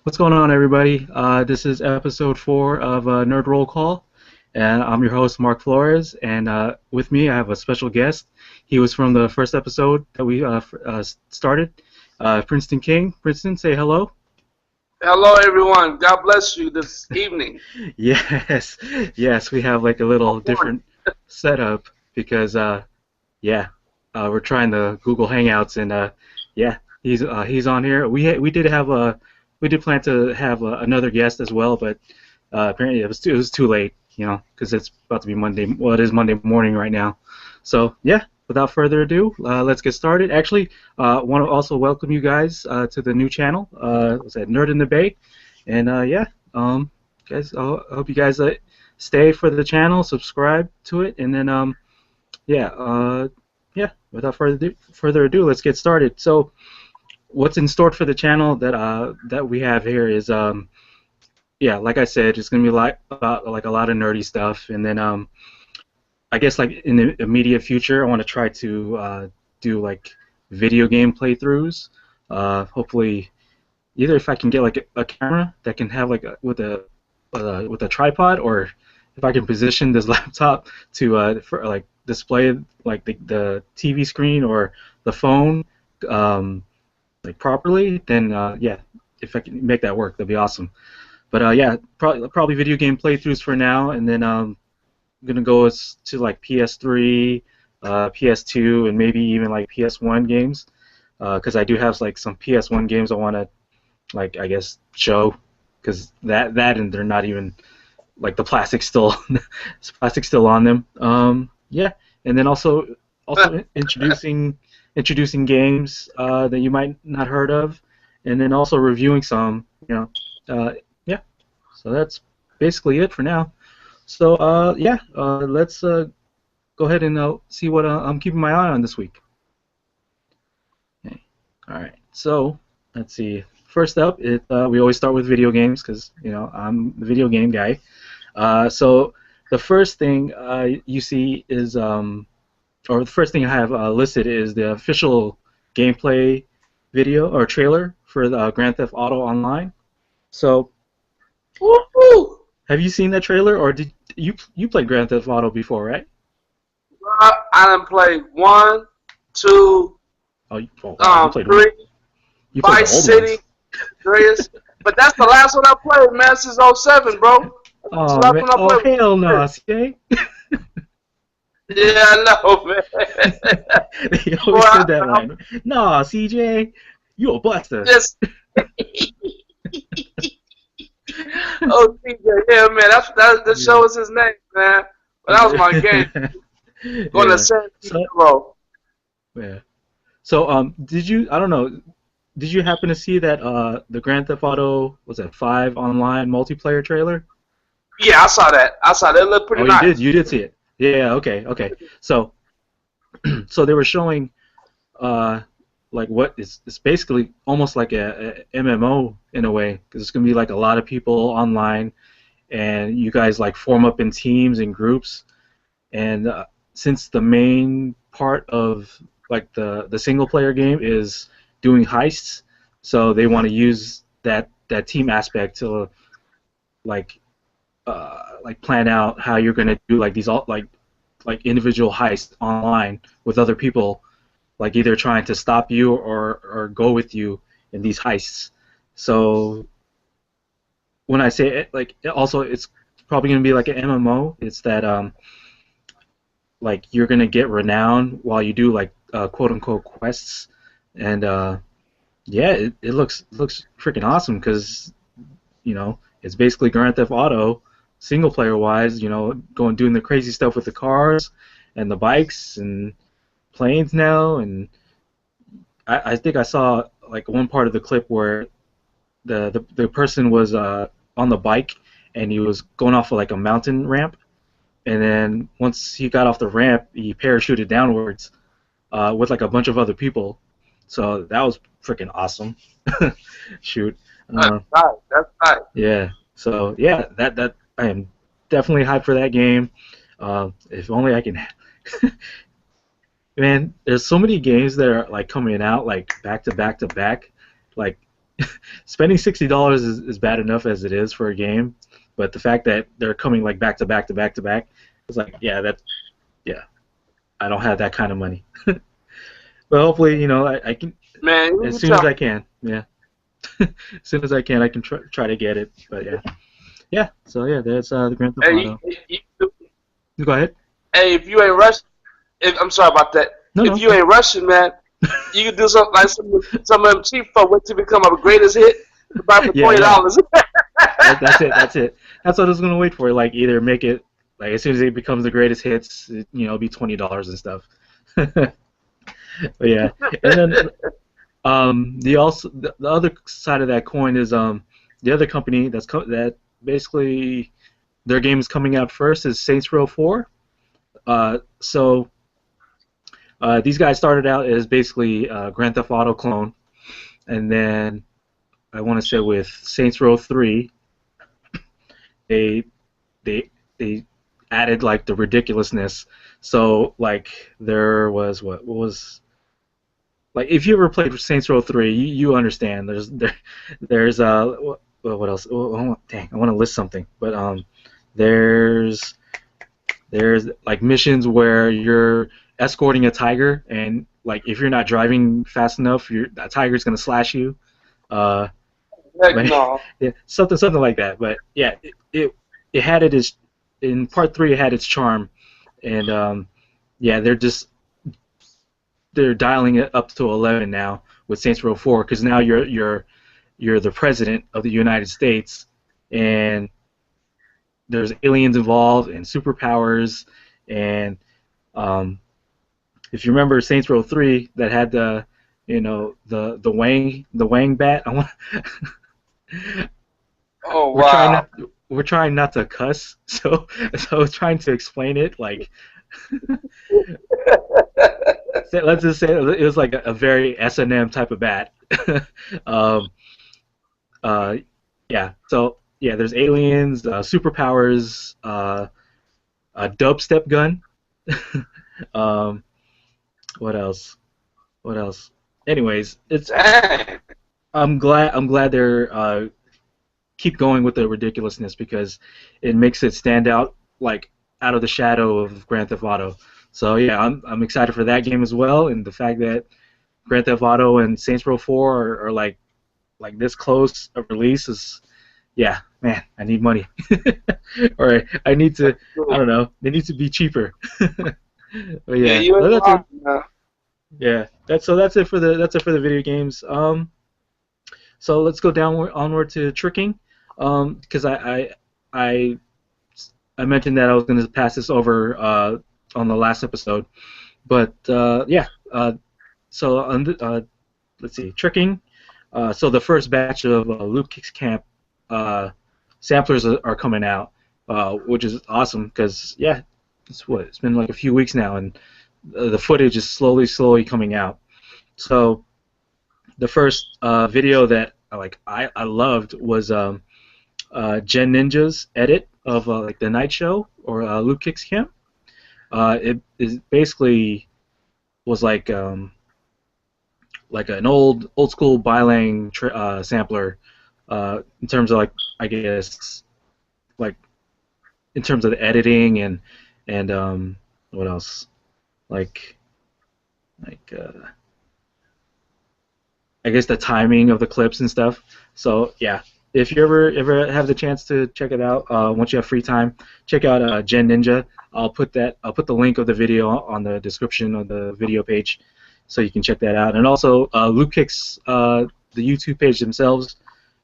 What's going on, everybody? This is episode 4 of Nerd Roll Call, and I'm your host, Mark Flores. And with me, I have a special guest. He was from the first episode that we started, Princeton King. Princeton, say hello. Hello, everyone. God bless you this evening. Yes, yes, we have like a little different setup because, yeah, we're trying the Google Hangouts, and yeah, he's on here. We did plan to have another guest as well, but apparently it was too late, because it's about to be Monday. Well, it is Monday morning right now. So yeah, without further ado, let's get started. Actually, want to also welcome you guys to the new channel. What's that? Nerd in the Bay, and yeah, guys, I hope you guys stay for the channel, subscribe to it, and then yeah, yeah. Without further ado, let's get started. So what's in store for the channel that we have here is yeah, like I said, it's gonna be about like a lot of nerdy stuff, and then I guess like in the immediate future, I want to try to do like video game playthroughs. Hopefully, either if I can get like a camera that can have like with a tripod, or if I can position this laptop to for like display like the TV screen or the phone. Like properly, then yeah, if I can make that work, that'd be awesome. But yeah, probably video game playthroughs for now, and then I'm gonna go to like PS3, PS2, and maybe even like PS1 games, because I do have like some PS1 games I want to like I guess show, because that and they're not even like the plastic still plastic still on them. Yeah, and then also introducing games that you might not heard of, and then also reviewing some, yeah. So that's basically it for now. So yeah, let's go ahead and see what I'm keeping my eye on this week. Okay. All right. So let's see. First up, we always start with video games because I'm the video game guy. So the first thing you see is or the first thing I have listed is the official gameplay video or trailer for the Grand Theft Auto Online. So, Woo-hoo! have you seen that trailer, or did you played Grand Theft Auto before, right? I done played one, two, Oh, wow, you played three, you played the Vice old City, ones. Andreas. But that's the last one I played, man, since '07, bro. That's the Oh last man, one I oh played. hell no, CJ. Yeah, I know, man. They Boy, always said that line. Nah, CJ, you a buster. just oh, TJ, yeah, man. That show is his name, man. But that was my game. Going to Yeah. San So Diego. yeah. So did you? I don't know. Did you happen to see that the Grand Theft Auto was that 5 online multiplayer trailer? Yeah, I saw that. I saw that. It looked Oh, pretty you did. nice. You did see it. Yeah. Okay. Okay. So so they were showing uh like what is it's basically almost like a MMO in a way, because it's gonna be like a lot of people online, and you guys like form up in teams and groups, and since the main part of like the single player game is doing heists, so they want to use that team aspect to like like plan out how you're gonna do like these all like individual heists online with other people, like either trying to stop you or go with you in these heists. So when I say it, like also it's probably gonna be like an MMO. It's that like you're gonna get renown while you do like quote unquote quests, and yeah, it looks freaking awesome because it's basically Grand Theft Auto single player wise. Going doing the crazy stuff with the cars and the bikes and planes now, and I think I saw like one part of the clip where the person was on the bike, and he was going off of like a mountain ramp, and then once he got off the ramp, he parachuted downwards with like a bunch of other people. So that was freaking awesome. Shoot. That's Uh, nice. That's nice. yeah. So yeah, that I am definitely hyped for that game. If only I can. Man, there's so many games that are like coming out like back to back to back. Like spending $60 is bad enough as it is for a game, but the fact that they're coming like back to back to back to back, it's like, yeah, yeah, I don't have that kind of money. But hopefully, I can Man, as you soon as tell. I can. Yeah, as soon as I can, I can try to get it. But yeah, yeah. So yeah, that's the Grand Theft Hey, Auto. Go ahead. hey, if you ain't Russian, I'm sorry about that. No, If no. you ain't Russian, man, you can do something like some of them cheap folk wait to become a greatest hit to buy for Yeah, twenty yeah. dollars. That's it. That's it. That's what I was gonna wait for. Like either make it like as soon as it becomes the greatest hits, it'll be $20 and stuff. But yeah, and then the other side of that coin is the other company that basically their game is coming out first is Saints Row 4. So these guys started out as basically Grand Theft Auto clone, and then I want to say with Saints Row 3, they they added like the ridiculousness. So like there was what was like if you ever played Saints Row 3, you understand. There's what else? Dang, I want to list something, but there's like missions where you're escorting a tiger, and like if you're not driving fast enough, that tiger's gonna slash you. Uh, Heck but no. yeah, something like that. But yeah, it had it as in part three. It had its charm, and yeah, they're dialing it up to 11 now with Saints Row 4 because now you're the president of the United States, and there's aliens involved and superpowers, and um, if you remember Saints Row 3 that had the Wang bat. I want Oh we're trying wow. not we're trying not to cuss, so I was trying to explain it like let's just say it was like a very S&M type of bat. um, uh, yeah, so yeah, there's aliens, superpowers, a dubstep gun. um, what else? What else? Anyways, Dang. I'm glad they're keep going with the ridiculousness because it makes it stand out like out of the shadow of Grand Theft Auto. So yeah, I'm excited for that game as well, and the fact that Grand Theft Auto and Saints Row 4 are like this close of release is yeah, man, I need money. Or I need to I don't know, they need to be cheaper. But Yeah, yeah, you well, ain't that's it. lying, man. Yeah, that's it for the video games. So let's go downward onward to tricking, because I I mentioned that I was going to pass this over on the last episode, but yeah. So let's see, tricking. So the first batch of Loopkicks Camp uh, samplers are coming out, which is awesome because yeah, it's been like a few weeks now, and the footage is slowly coming out. So the first video that I loved was Gen Ninja's edit of like the night show or Luke Kicks Camp. It is basically was like an old school Bylang sampler in terms of like I guess like in terms of the editing and what else like like I guess the timing of the clips and stuff. So yeah, if you ever have the chance to check it out, once you have free time, check out Gen Ninja. I'll put the link of the video on the description of the video page, so you can check that out. And also, Loopkicks, the YouTube page themselves,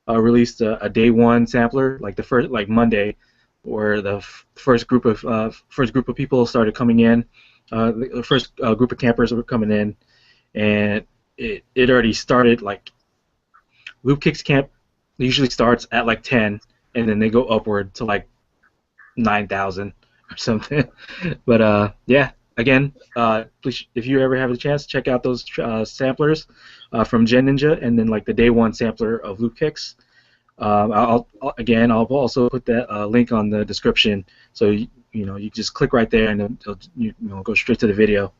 released a day one sampler, like the first like Monday, where the first group of people started coming in. The first group of campers were coming in, and it already started like Loop Kicks Camp usually starts at like 10 and then they go upward to like 9,000 or something. But yeah, again, please, if you ever have a chance, check out those samplers from Gen Ninja and then like the day one sampler of Loop Kicks. I'll also put that link on the description, so you just click right there and it'll go straight to the video.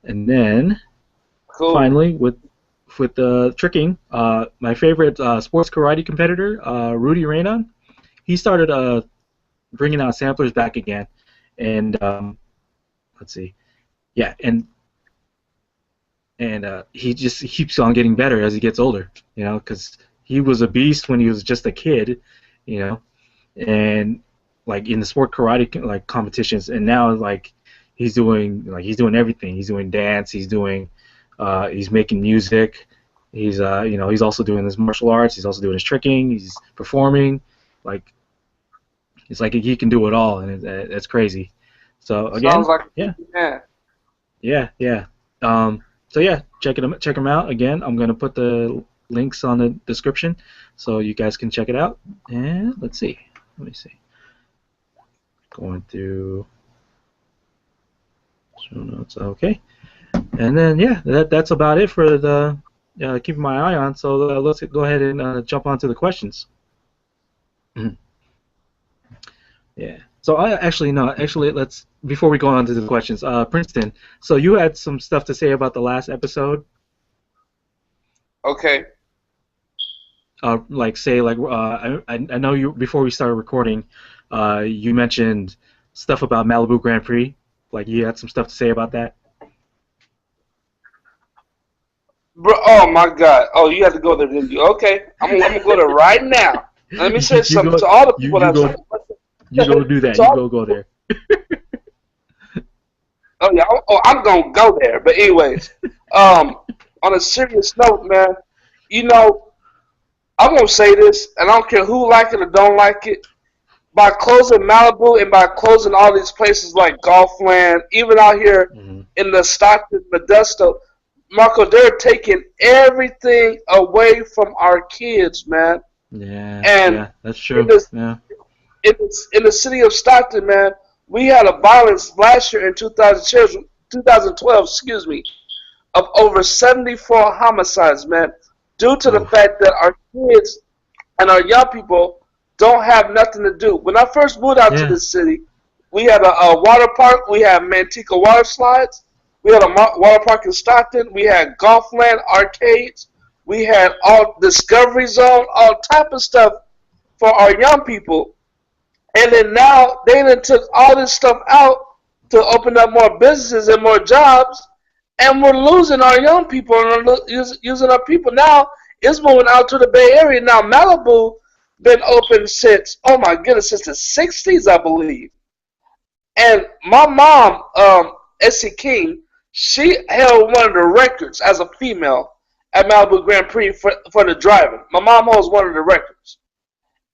And then Cool. finally, with the tricking, my favorite sports karate competitor, Rudy Raynon, he started bringing out samplers back again, and let's see, yeah, and he keeps on getting better as he gets older, because he was a beast when he was just a kid, you know, and like in the sport karate like competitions, and now like he's doing everything. He's doing dance. He's making music. He's also doing his martial arts. He's also doing his tricking. He's performing. Like it's like he can do it all, and it's crazy. So again, Sounds like yeah, yeah. yeah. So yeah, check him out. Again, I'm gonna put the links on the description so you guys can check it out. And let's see. Let me see. Going through show notes. Okay. And then yeah, that's about it for the keeping my eye on. So let's go ahead and jump onto the questions. Yeah. So actually let's before we go on to the questions, Princeton. So you had some stuff to say about the last episode. Okay. I know you before we started recording, you mentioned stuff about Malibu Grand Prix. Like you had some stuff to say about that. Bro, oh my God! Oh, you have to go there, didn't you? Okay, I'm gonna go there right now. Let me say something to all the people You go do that. You go there. Oh yeah. Oh, I'm gonna go there. But anyways, on a serious note, man, I'm gonna say this, and I don't care who like it or don't like it. By closing Malibu and by closing all these places like Golfland, even out here in the Stockton, Modesto, Marco, they're taking everything away from our kids, man. Yeah, that's true. In the city of Stockton, man, we had a violence last year in 2012, excuse me, of over 74 homicides, man, due to the fact that our kids and our young people don't have nothing to do. When I first moved out to this city, we had a water park. We had Manteca water slides. We had a water park in Stockton. We had Golfland arcades. We had all Discovery Zone, all type of stuff for our young people. And then now they done took all this stuff out to open up more businesses and more jobs, and we're losing our young people and using our people. Now it's moving out to the Bay Area. Now Malibu been open since, oh my goodness, since the 60s, I believe. And my mom, Essie King, she held one of the records as a female at Malibu Grand Prix for the driving. My mom holds one of the records.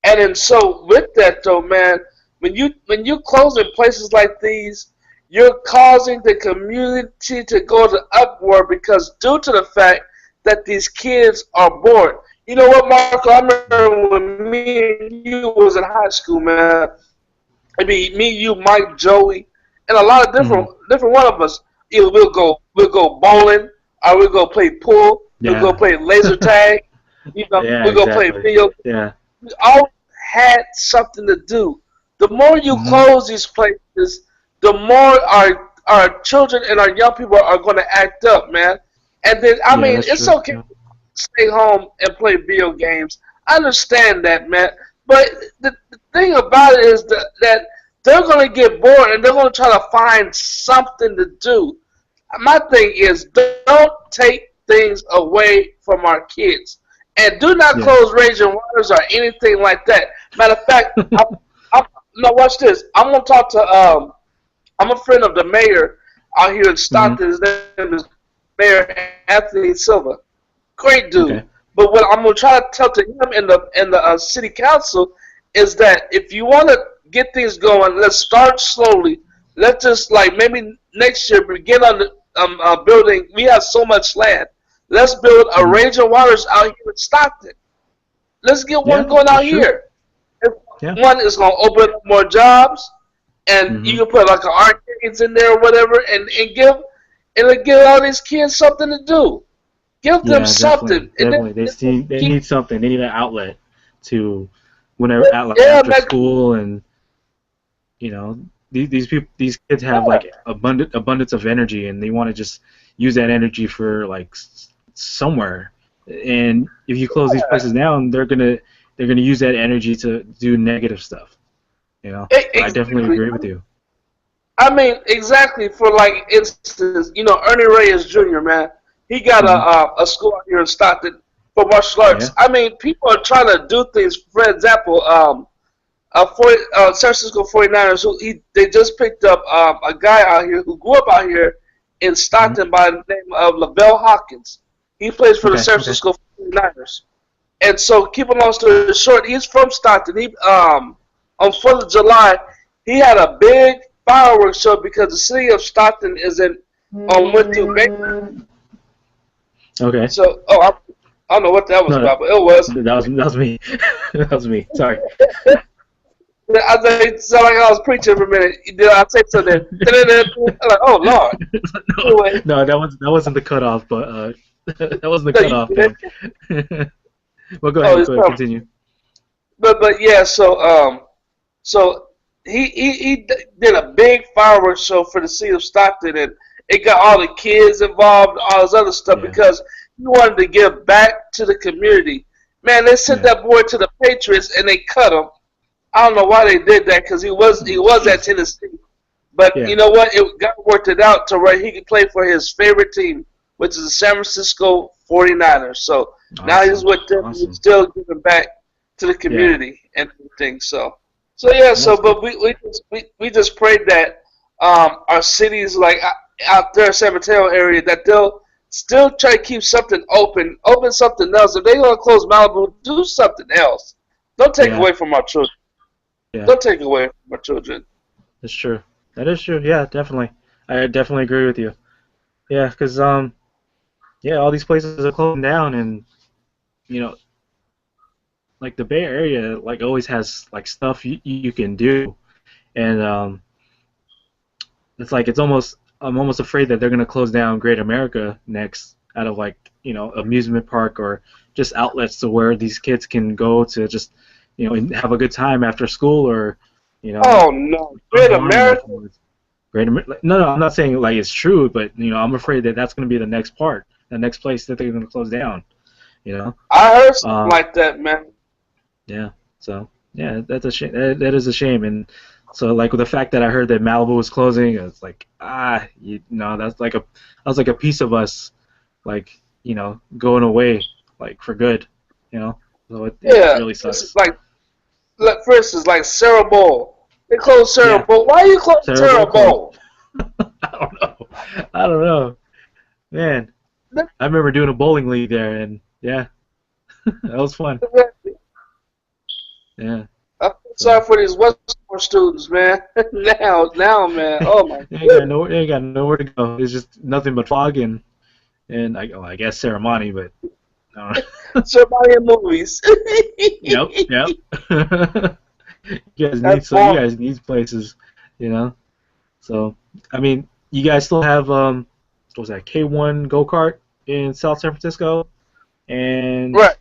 And then so with that though, man, when you close in places like these, you're causing the community to go to uproar because due to the fact that these kids are bored. You know what, Marco? I remember when me and you was in high school, man. I mean, me, you, Mike, Joey, and a lot of different one of us. Either we'll go bowling, or we'll go play pool. We'll go play laser tag. We'll go play video. Yeah. We all had something to do. The more you close these places, the more our children and our young people are going to act up, man. And then I mean, it's true. okay. Stay home and play video games. I understand that, man. But the thing about it is that they're going to get bored and they're going to try to find something to do. My thing is, don't take things away from our kids. And do not close Raging Waters or anything like that. Matter of fact, now watch this. I'm going to talk to, I'm a friend of the mayor out here in Stockton. His name is Mayor Anthony Silva. Great dude. Okay. But what I'm gonna try to tell to him in the city council is that if you want to get things going, let's start slowly. Let's just like maybe next year begin on the building. We have so much land. Let's build a Raging Waters out here in Stockton. Let's get one going out here. One is gonna open up more jobs, and you can put like an arcades in there or whatever, and give all these kids something to do. Give them something. Definitely. They need something. They need an outlet to whenever after school, and these kids have like abundance of energy, and they want to just use that energy for like somewhere. And if you close these places down, they're gonna use that energy to do negative stuff. You know, so I definitely Exactly. agree with you. I mean, exactly. For like instance, Ernie Reyes Jr. Man, he got Hmm. a school out here in Stockton for martial Yeah. arts. I mean, people are trying to do things. For example, San Francisco 49ers, they just picked up a guy out here who grew up out here in Hmm. Stockton by the name of Lavelle Hawkins. He plays for the Okay. San Okay. Francisco 49ers. And so, keep a long story short, he's from Stockton. He On 4th of July, he had a big fireworks show because the city of Stockton is in on went through bank. Okay. So, I don't know what that was No, about, but it was. that was me. That was me. Sorry. I sound like I was preaching for a minute. Did I say something? I'm like, oh Lord. No, Anyway, no, that wasn't the cutoff, but that wasn't the no, you cutoff did. thing. Well, go Oh, ahead. it's Go ahead. probably, Continue. but yeah. So he did a big fireworks show for the city of Stockton, and it got all the kids involved, all this other stuff Yeah. because he wanted to give back to the community. Man, they sent Yeah. that boy to the Patriots and they cut him. I don't know why they did that because Oh, he was at jeez. Tennessee. But you Yeah. know what? It got worked it out to where he could play for his favorite team, which is the San Francisco 49ers. So now he's Awesome. with them. He's Awesome. still giving back to the Yeah. community and everything. So yeah. Well, that's good. But we just prayed that our cities like out there, San Mateo area, that they'll still try to keep something open something else. If they're gonna close Malibu, do something else. Don't take Yeah. away from our children. Yeah. Don't take away from our children. That's true. That is true. Yeah, definitely. I definitely agree with you. Yeah, because yeah, all these places are closing down, and you know, like the Bay Area, like always has like stuff you can do, and it's like I'm almost afraid that they're gonna close down Great America next, out of like amusement park or just outlets to where these kids can go to just and have a good time after school, or you know Oh no, Great unwind America. afterwards. No, no, I'm not saying like it's true, but I'm afraid that that's going to be the next part, the next place that they're going to close down. You know, I heard something um, like that, man. yeah. So yeah, that's a shame. That is a shame, and so like with the fact that I heard that Malibu was closing, it's like that's like a piece of us, like going away, like for good. You know, so it Yeah, really this is sucks. like for instance, like Sarah Bowl. They closed Sarah Yeah, Bowl. Why you close Cerebral Sarah closed. Bowl? I don't know. I don't know, man. I remember doing a bowling league there, and yeah, that was fun. Yeah. I feel So sorry for these Westmore students, man. Now, man. Oh my goodness. they ain't got nowhere to go. It's just nothing but fog and I guess ceremony, but I don't know. Somebody in movies. Yep, yep. That's You boring. guys need places, you know. So I mean, you guys still have what was that K1 go kart in South San Francisco and Right.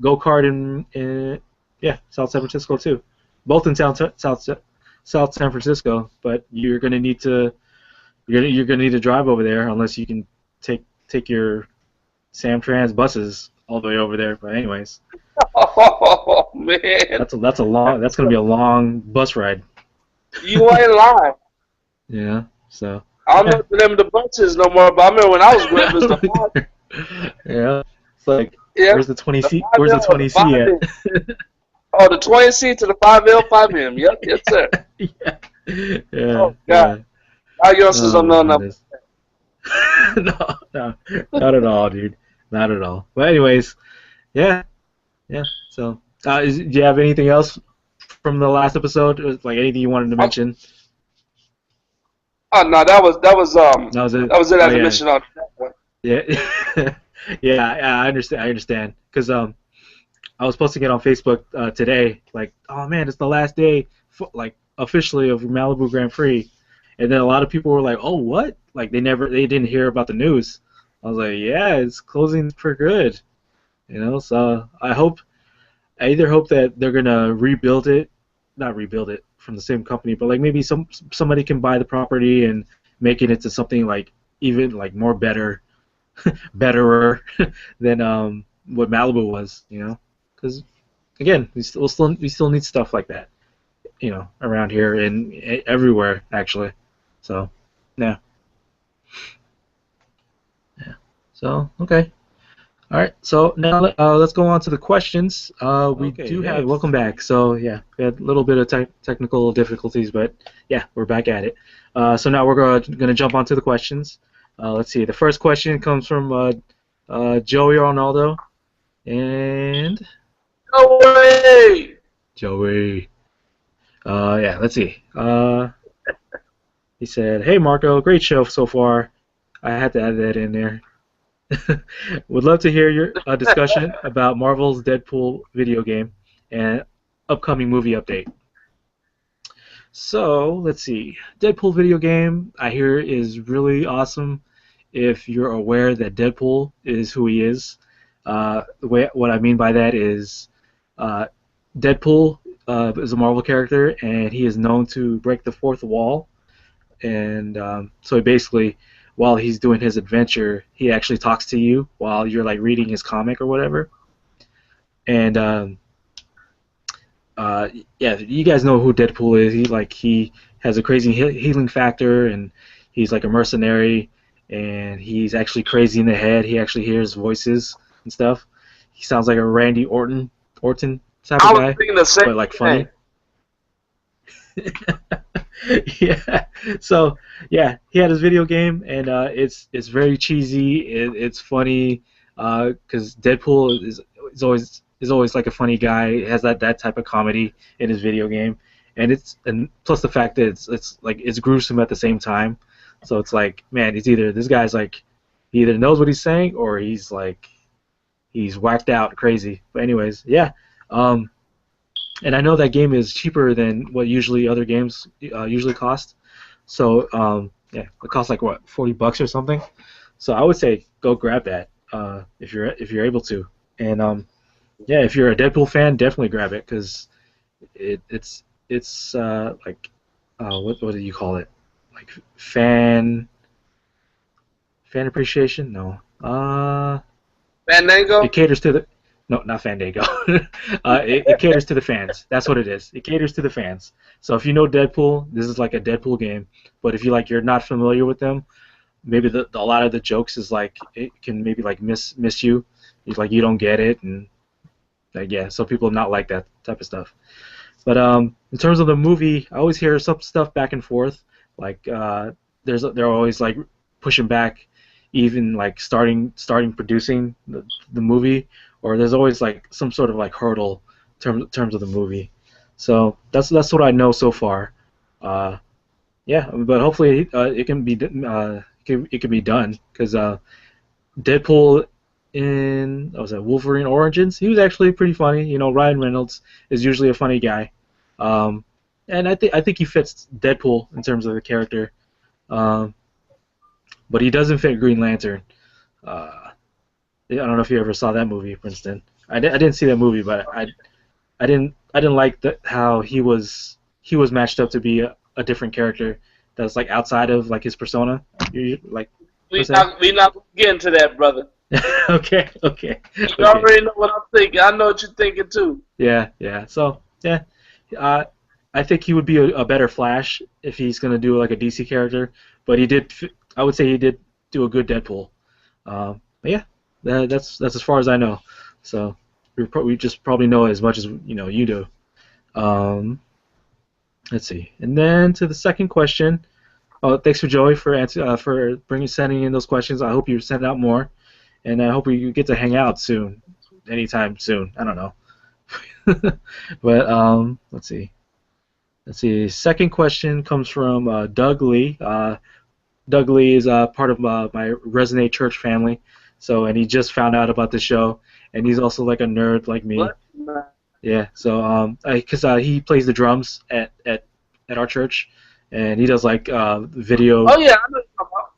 go kart in yeah South San Francisco too, both in South San Francisco. But you're gonna need to drive over there unless you can take your Samtrans buses all the way over there. But anyways, Oh man. that's gonna be a long bus ride. You ain't lying. Yeah. So I don't know yeah. what the name of the bunch is no more, but I remember when I was growing up, it was the five. Yeah. It's like Yeah, where's the 20 the C? five Where's the L or the 20 C five at? M. Oh, the 20C to the 5L, 5M. Yep, yes sir. Yeah. Yeah. Oh Yeah. God, our youngsters Oh don't my know enough. goodness. No, no, not at all, dude. Not at all. But anyways, yeah, yeah. So, do you have anything else from the last episode? Like anything you wanted to Oh, mention? oh no, That was it. that was it Oh as a yeah, mission on that one. yeah, yeah. I understand. I understand. Because I was posting it on Facebook today. Like, oh man, it's the last day, like officially of Malibu Grand Prix, and then a lot of people were like, oh what? Like they didn't hear about the news. I was like, yeah, it's closing for good. So I either hope that they're gonna rebuild it, not rebuild it from the same company, but like maybe somebody can buy the property and make it into something like even like more better, betterer than what Malibu was, you know, because again, we still need stuff like that, you know, around here and everywhere actually. So yeah, yeah. So okay. All right, so now let's go on to the questions. We Okay, do hey, have welcome back. So yeah, we had a little bit of technical difficulties, but yeah, we're back at it. So now we're gonna jump onto the questions. Let's see. The first question comes from Joey Arnaldo and No way! Joey. Yeah, let's see. He said, "Hey Marco, great show so far. I had to add that in there. Would love to hear your discussion about Marvel's Deadpool video game and upcoming movie update." So, let's see. Deadpool video game, I hear, is really awesome if you're aware that Deadpool is who he is. What I mean by that is uh, Deadpool is a Marvel character, and he is known to break the fourth wall. And so basically, while he's doing his adventure, he actually talks to you while you're like reading his comic or whatever. And uh, yeah, you guys know who Deadpool is. He has a crazy healing factor, and he's like a mercenary, and he's actually crazy in the head. He actually hears voices and stuff. He sounds like a Randy Orton type I of was guy, thinking the same but like funny. thing. Yeah. So yeah, he had his video game, and it's very cheesy. It's funny because Deadpool is always like a funny guy. He has that type of comedy in his video game, and plus the fact that it's like it's gruesome at the same time. So it's like, man, it's either this guy's like he either knows what he's saying or he's whacked out crazy. But anyways, yeah. Um, and I know that game is cheaper than what usually other games usually cost. So yeah, it costs like what, $40 or something. So I would say go grab that if you're able to. And yeah, if you're a Deadpool fan, definitely grab it because it's like what do you call it? Like fan appreciation? No. Fandango? It caters to the no, not Fandango. It caters to the fans. That's what it is. It caters to the fans. So if you know Deadpool, this is like a Deadpool game. But if you're not familiar with them, maybe a lot of the jokes is like it can maybe like miss you. It's like you don't get it, and like yeah, so people not like that type of stuff. But in terms of the movie, I always hear some stuff back and forth. Like they're always like pushing back, even like starting producing the movie, or there's always like some sort of like hurdle terms of the movie. So that's what I know so far. Uh, yeah, but hopefully it can be it can be done because Deadpool in what was that Wolverine Origins, he was actually pretty funny. You know, Ryan Reynolds is usually a funny guy, um, and I think he fits Deadpool in terms of the character, um, but he doesn't fit Green Lantern. I don't know if you ever saw that movie, Princeton. I didn't see that movie, but I didn't like how he was matched up to be a different character that's like outside of like his persona. Like We what's that? not we not gonna get into that, brother. Okay, okay, You okay. already know what I'm thinking. I know what you're thinking too. Yeah, yeah. So yeah, uh, I think he would be a better Flash if he's gonna do like a DC character. But I would say he did do a good Deadpool. But yeah, that's as far as I know. So we just probably know as much as you do. Um, let's see. And then to the second question. Oh, thanks for Joey for sending in those questions. I hope you send out more, and I hope we get to hang out soon, anytime soon. I don't know. But let's see. Let's see. Second question comes from Doug Lee. Doug Lee is part of my Resonate Church family, and he just found out about the show, and he's also like a nerd like me. What? Yeah. So because he plays the drums at our church, and he does like video. Oh yeah, I know what you're talking about.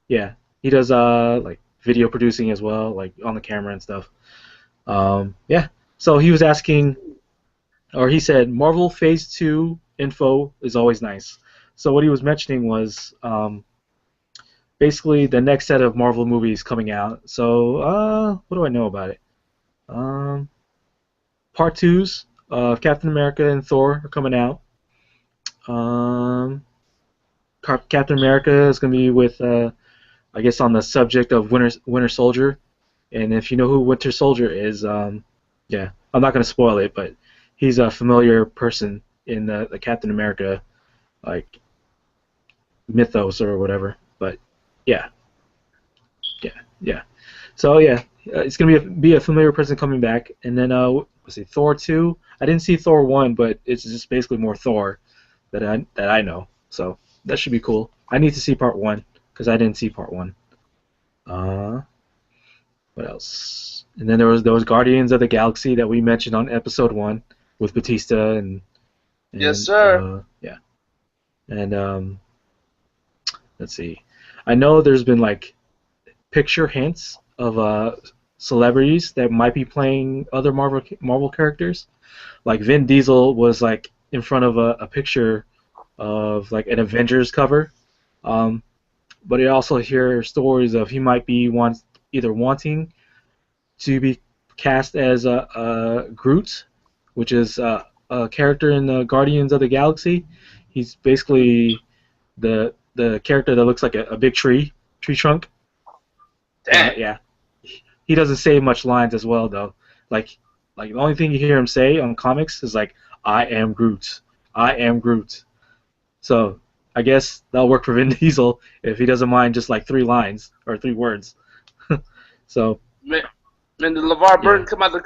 Yeah, he does like video producing as well, like on the camera and stuff. Yeah. So he was asking, or he said, Marvel Phase 2 info is always nice. So what he was mentioning was basically the next set of Marvel movies coming out. So, what do I know about it? Um, Part twos of Captain America and Thor are coming out. Um, Captain America is going to be with, I guess, on the subject of Winter Soldier. And if you know who Winter Soldier is, yeah, I'm not going to spoil it, but he's a familiar person in the Captain America like mythos or whatever. But yeah, yeah. So yeah, it's gonna be a familiar person coming back, and then let's see, Thor 2. I didn't see Thor 1, but it's just basically more Thor that I know. So that should be cool. I need to see Part 1 because I didn't see Part 1. Uh, what else? And then there was those Guardians of the Galaxy that we mentioned on episode 1 with Batista Yes, and sir. yeah, and let's see. I know there's been like picture hints of celebrities that might be playing other Marvel characters. Like Vin Diesel was like in front of a picture of like an Avengers cover. Um, but I also hear stories of he might be either wanting to be cast as a Groot, which is a character in the Guardians of the Galaxy. He's basically the character that looks like a big tree trunk. Dang. Yeah, he doesn't say much lines as well though. Like the only thing you hear him say on comics is like I am Groot. I am Groot. So I guess that'll work for Vin Diesel if he doesn't mind just like 3 lines or 3 words. So Man, man, did LeVar yeah. Burton come out the...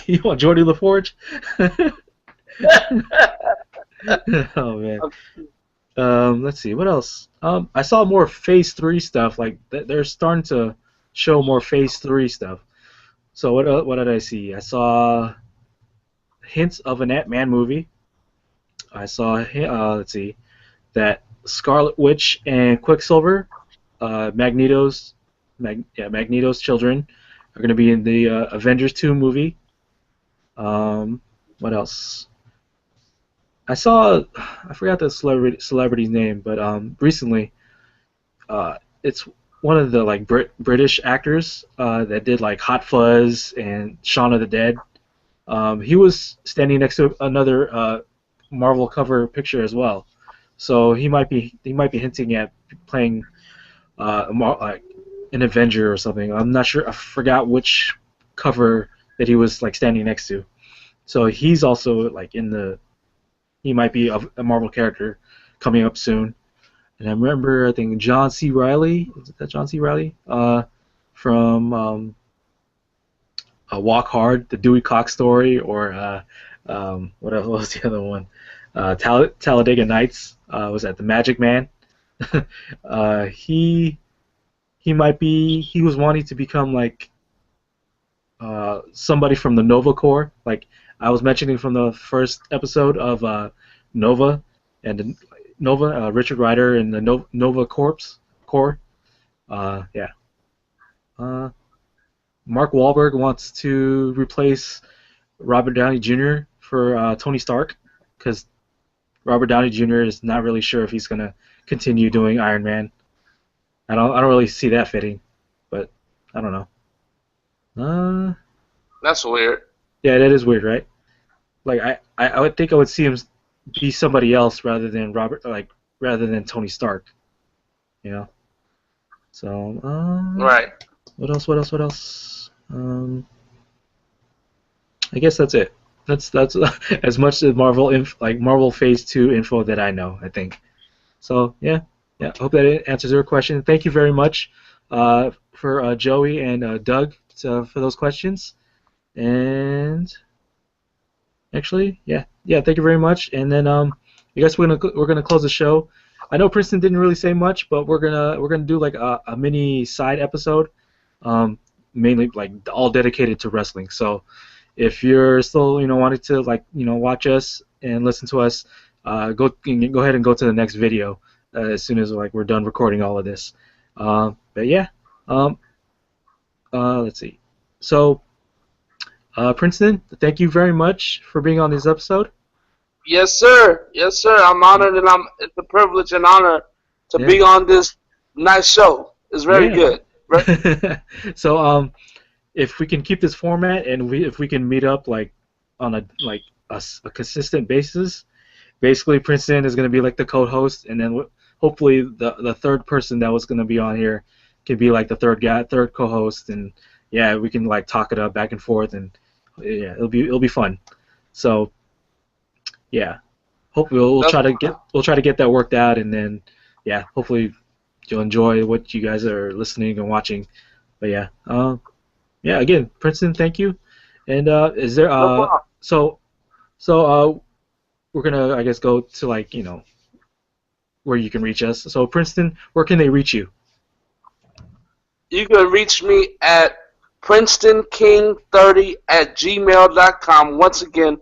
You want Jordy LaForge? Oh man. Let's see what else. I saw more Phase 3 stuff. Like they're starting to show more Phase 3 stuff. So what did I see? I saw hints of an Ant-Man movie. I saw let's see that Scarlet Witch and Quicksilver, Magneto's children, are going to be in the Avengers 2 movie. What else? I forgot the celebrity's name, but recently, it's one of the like British actors that did like Hot Fuzz and Shaun of the Dead. He was standing next to another Marvel cover picture as well, so he might be hinting at playing like an Avenger or something. I'm not sure. I forgot which cover that he was like standing next to. So he's also like he might be a Marvel character coming up soon. And I remember, I think John C. Riley, is it that John C. Riley? From Walk Hard, the Dewey Cox story, or what was the other one? Talladega Nights. Was that the Magic Man? He he was wanting to become like somebody from the Nova Corps. Like I was mentioning from the first episode of Nova and Nova, Richard Rider and the Nova Corps. Yeah. Mark Wahlberg wants to replace Robert Downey Jr. for Tony Stark because Robert Downey Jr. is not really sure if he's gonna continue doing Iron Man. I don't really see that fitting, but I don't know. That's weird. Yeah, that is weird, right? Like I would think I would see him be somebody else rather than Tony Stark, you know. So Right. what else? What else? What else? I guess that's it. That's as much as Marvel Phase 2 info that I know. I think. So yeah. Hope that answers your question. Thank you very much for Joey and Doug for those questions. And actually, yeah. Thank you very much. And then I guess we're gonna close the show. I know Princeton didn't really say much, but we're gonna do like a mini side episode, mainly like all dedicated to wrestling. So if you're still wanting to watch us and listen to us, go ahead and go to the next video as soon as we're done recording all of this. But yeah, let's see. So Princeton, thank you very much for being on this episode. Yes, sir. Yes, sir. I'm honored, and it's a privilege and honor to Yeah. be on this nice show. It's very Yeah. good. Right? So if we can keep this format and if we can meet up like on a consistent basis, basically Princeton is going to be like the co-host, and then hopefully the third person that was going to be on here can be like the third co-host, and yeah, we can like talk it up back and forth, and yeah, it'll be fun. So yeah, hopefully we'll try to get that worked out, and then yeah, hopefully you'll enjoy what you guys are listening and watching. But yeah, yeah, again, Princeton, thank you. And is there No problem. so we're gonna, I guess, go to like where you can reach us. So Princeton, where can they reach you? You can reach me at PrincetonKing30@gmail.com. Once again,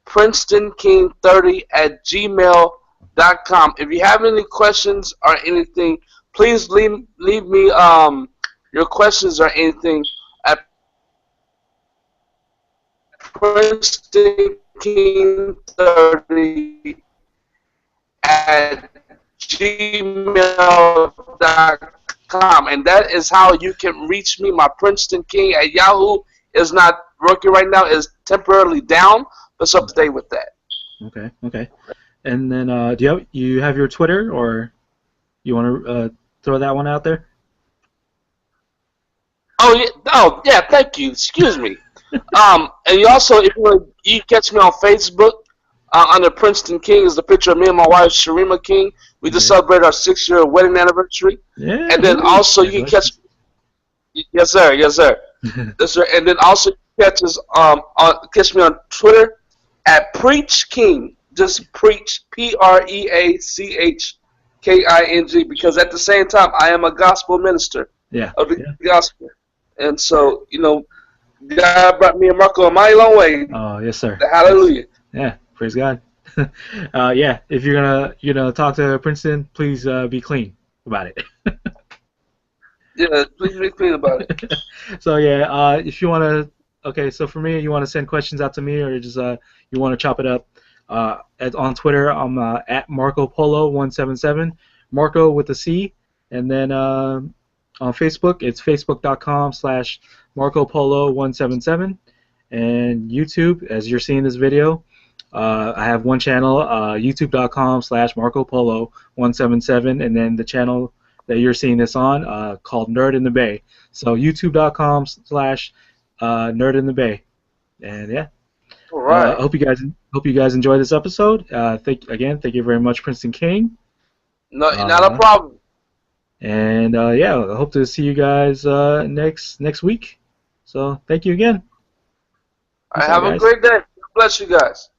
PrincetonKing30@gmail.com. If you have any questions or anything, please leave me your questions or anything at PrincetonKing30 at gmail.com, and that is how you can reach me. My Princeton King at Yahoo is not working right now, is temporarily down, but it's up to date with that. Okay, okay. And then do you have your Twitter, or you want to throw that one out there? Oh yeah, thank you. Excuse me. And you also, if you want, you catch me on Facebook. Under Princeton King is the picture of me and my wife Sharima King. We just celebrated our 6-year wedding anniversary. Yeah. And then also you can catch. Yes sir, yes sir, yes sir. And then also you catch me on Twitter at Preach King. Just Preach, PREACHKING, because at the same time I am a gospel minister of the gospel, and so God brought me and Marco a mighty long way. Oh yes sir. Hallelujah. Yeah. Praise God. Yeah, if you're gonna talk to Princeton, please be clean about it. Yeah, please be clean about it. So yeah, if you wanna, okay, so for me, you wanna send questions out to me, or just you wanna chop it up, on Twitter, I'm at Marco Polo 177, Marco with a C, and then on Facebook, it's facebook.com/Marco Polo 177, and YouTube, as you're seeing this video. I have one channel, youtube.com/Marco Polo 177, and then the channel that you're seeing this on, called Nerd in the Bay. So youtube.com/Nerd in the Bay. And yeah. All right. Hope you guys enjoyed this episode. Thank you very much, Princeton King. No, not a problem. And yeah, I hope to see you guys next week. So thank you again. Have a great day. God bless you guys.